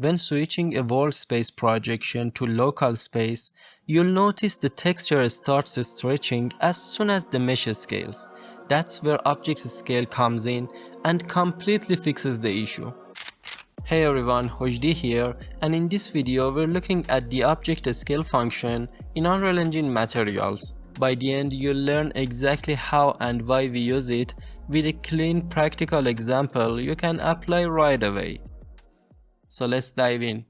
When switching a world space projection to local space, you'll notice the texture starts stretching as soon as the mesh scales. That's where object scale comes in and completely fixes the issue. Hey everyone, Hojdi here, and in this video we're looking at the object scale function in Unreal Engine Materials. By the end you'll learn exactly how and why we use it with a clean practical example you can apply right away. So let's dive in.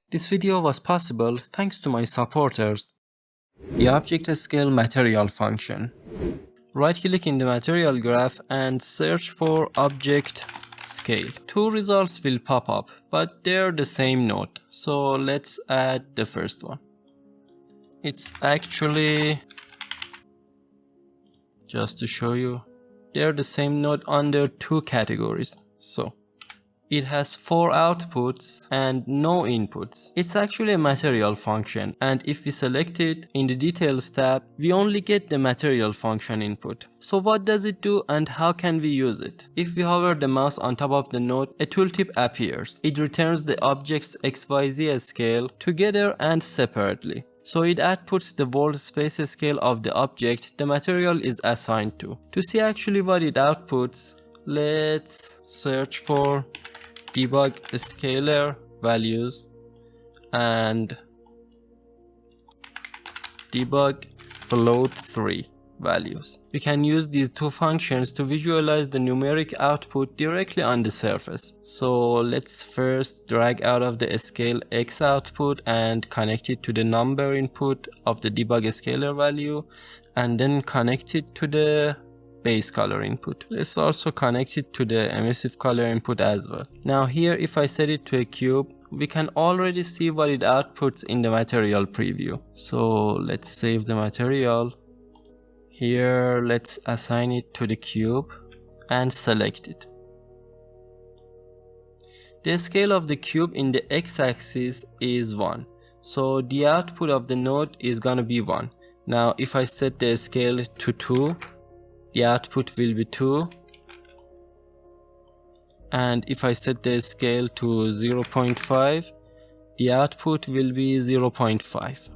This video was possible thanks to my supporters. The object scale material function. Right click in the material graph and search for object scale. Two results will pop up, but they're the same node. So let's add the first one. It's actually, just to show you, they're the same node under two categories. So it has 4 outputs and no inputs. It's actually a material function, and if we select it in the details tab, we only get the material function input. So what does it do and how can we use it? If we hover the mouse on top of the node, a tooltip appears. It returns the object's XYZ scale together and separately. So it outputs the world space scale of the object the material is assigned to. To see actually what it outputs, let's search for debug scalar values and debug float 3 values. We can use these two functions to visualize the numeric output directly on the surface. So let's first drag out of the scale X output and connect it to the number input of the debug scalar value, and then connect it to the base color input. Let's also connect it to the emissive color input as well. Now here, if I set it to a cube, we can already see what it outputs in the material preview. So let's save the material. Here let's assign it to the cube and select it. The scale of the cube in the x-axis is 1. So the output of the node is gonna be 1. Now if I set the scale to 2, the output will be 2, and if I set the scale to 0.5, the output will be 0.5,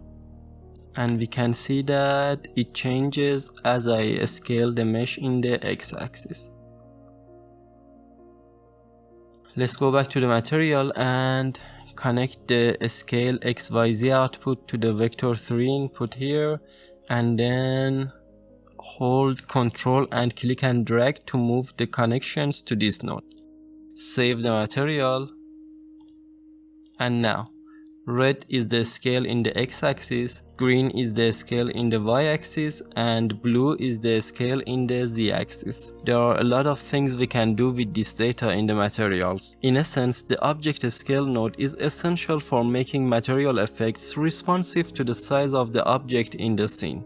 and we can see that it changes as I scale the mesh in the x-axis. Let's go back to the material and connect the scale XYZ output to the vector 3 input here, and then hold Ctrl and click and drag to move the connections to this node. Save the material, and now red is the scale in the x-axis, green is the scale in the y-axis, and blue is the scale in the z-axis. There are a lot of things we can do with this data in the materials. In essence, the object scale node is essential for making material effects responsive to the size of the object in the scene.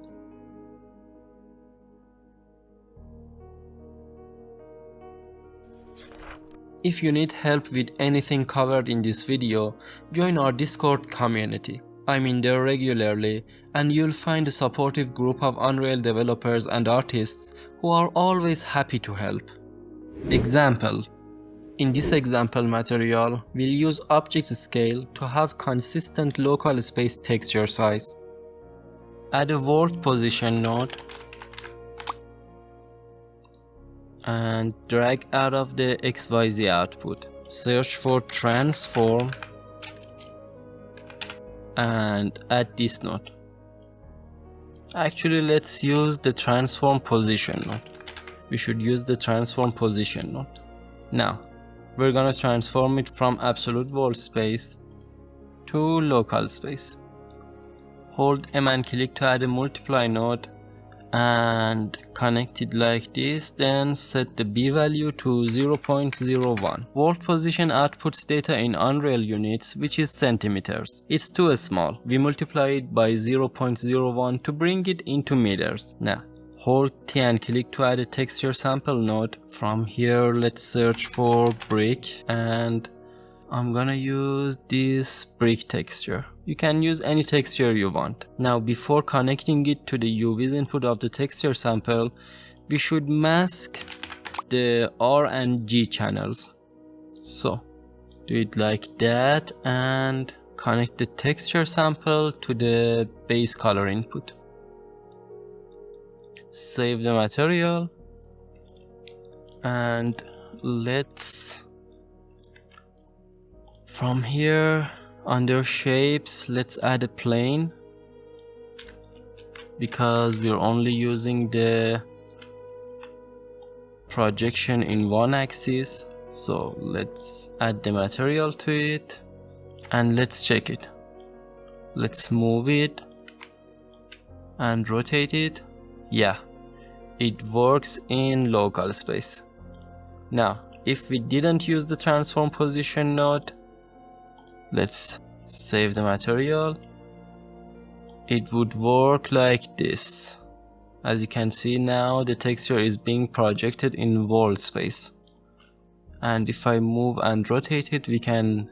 If you need help with anything covered in this video, join our Discord community. I'm in there regularly, and you'll find a supportive group of Unreal developers and artists who are always happy to help. Example. In this example material, we'll use object scale to have consistent local space texture size. Add a world position node and drag out of the XYZ output. Search for transform and add this node. Actually, let's use the transform position node. We should use the transform position node. Now, we're gonna transform it from absolute world space to local space. Hold M and click to add a multiply node and connect it like this, then set the B value to 0.01. World position outputs data in Unreal units, which is centimeters. It's too small. We multiply it by 0.01 to bring it into meters. Now, hold T and click to add a texture sample node. From here, let's search for brick, and I'm gonna use this brick texture. You can use any texture you want. Now, before connecting it to the UV's input of the texture sample, we should mask the R and G channels. So do it like that and connect the texture sample to the base color input. Save the material and let's, from here under shapes, let's add a plane because we're only using the projection in one axis. So let's add the material to it and let's check it. Let's move it and rotate it. Yeah, it works in local space. Now if we didn't use the transform position node, let's save the material. It would work like this. As you can see now, the texture is being projected in world space. And if I move and rotate it, we can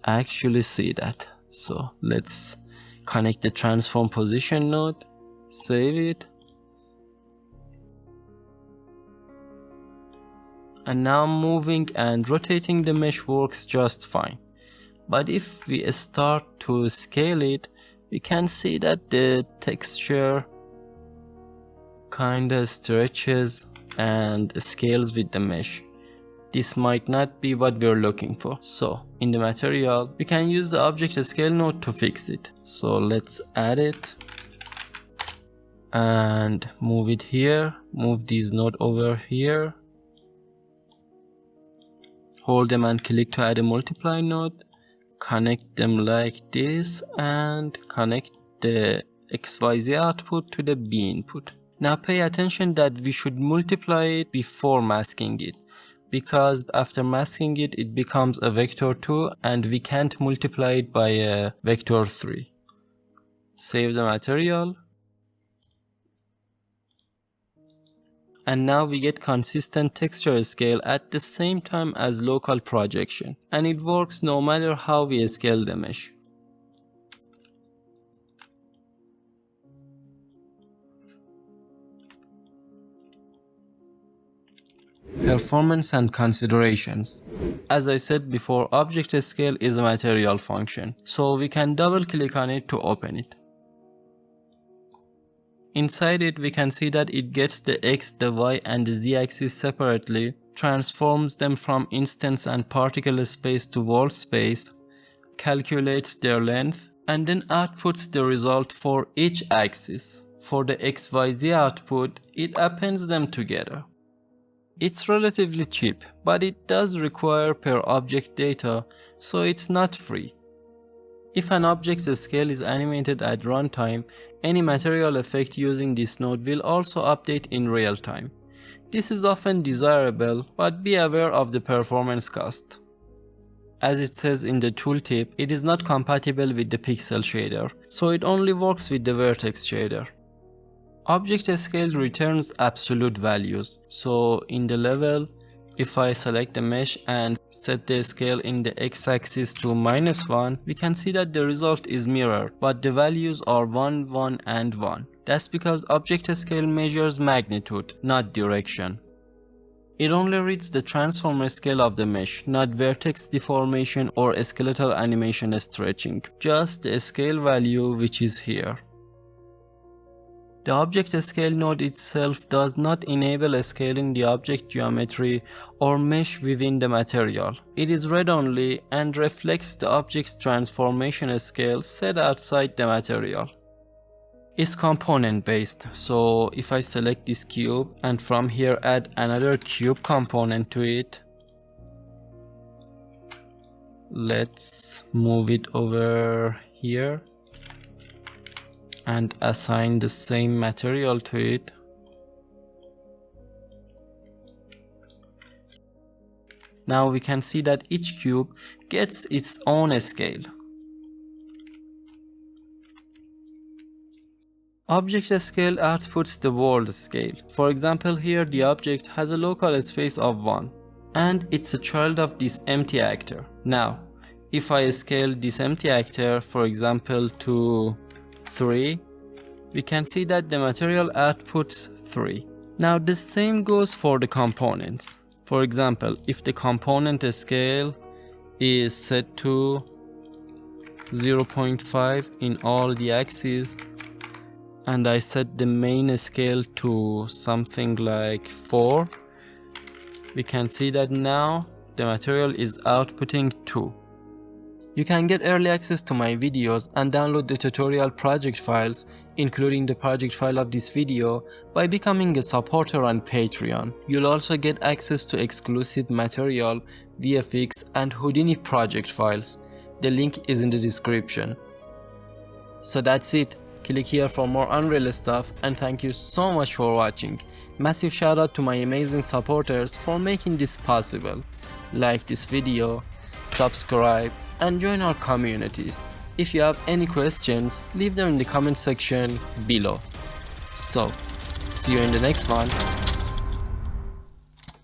actually see that. So let's connect the transform position node, save it. And now moving and rotating the mesh works just fine. But if we start to scale it, we can see that the texture kinda stretches and scales with the mesh. This might not be what we're looking for. So in the material, we can use the object scale node to fix it. So let's add it and move it here. Move this node over here. Hold them and click to add a multiply node. Connect them like this and connect the XYZ output to the B input. Now pay attention that we should multiply it before masking it, because after masking it, it becomes a vector 2 and we can't multiply it by a vector 3. Save the material. And now we get consistent texture scale at the same time as local projection, and it works no matter how we scale the mesh. Performance and considerations. As I said before, object scale is a material function, so we can double click on it to open it. Inside it, we can see that it gets the X, the Y and the Z axis separately, transforms them from instance and particle space to world space, calculates their length, and then outputs the result for each axis. For the XYZ output, it appends them together. It's relatively cheap, but it does require per object data, so it's not free. If an object's scale is animated at runtime, any material effect using this node will also update in real time. This is often desirable, but be aware of the performance cost. As it says in the tooltip, it is not compatible with the pixel shader, so it only works with the vertex shader. Object scale returns absolute values, so in the level, if I select the mesh and set the scale in the x-axis to -1, we can see that the result is mirrored, but the values are 1, 1 and 1. That's because object scale measures magnitude, not direction. It only reads the transform scale of the mesh, not vertex deformation or skeletal animation stretching, just the scale value which is here. The object scale node itself does not enable scaling the object geometry or mesh within the material. It is read-only and reflects the object's transformation scale set outside the material. It's component based, so if I select this cube and from here add another cube component to it, let's move it over here and assign the same material to it. Now we can see that each cube gets its own scale. Object scale outputs the world scale. For example, here the object has a local space of 1 and it's a child of this empty actor. Now if I scale this empty actor, for example, to 3, we can see that the material outputs 3. Now the same goes for the components. For example, if the component scale is set to 0.5 in all the axes, and I set the main scale to something like 4. We can see that now the material is outputting 2. You can get early access to my videos and download the tutorial project files, including the project file of this video, by becoming a supporter on Patreon. You'll also get access to exclusive material, VFX, and Houdini project files. The link is in the description. So that's it. Click here for more Unreal stuff, and thank you so much for watching. Massive shout out to my amazing supporters for making this possible. Like this video, subscribe, and join our community. If you have any questions, leave them in the comment section below. So, see you in the next one.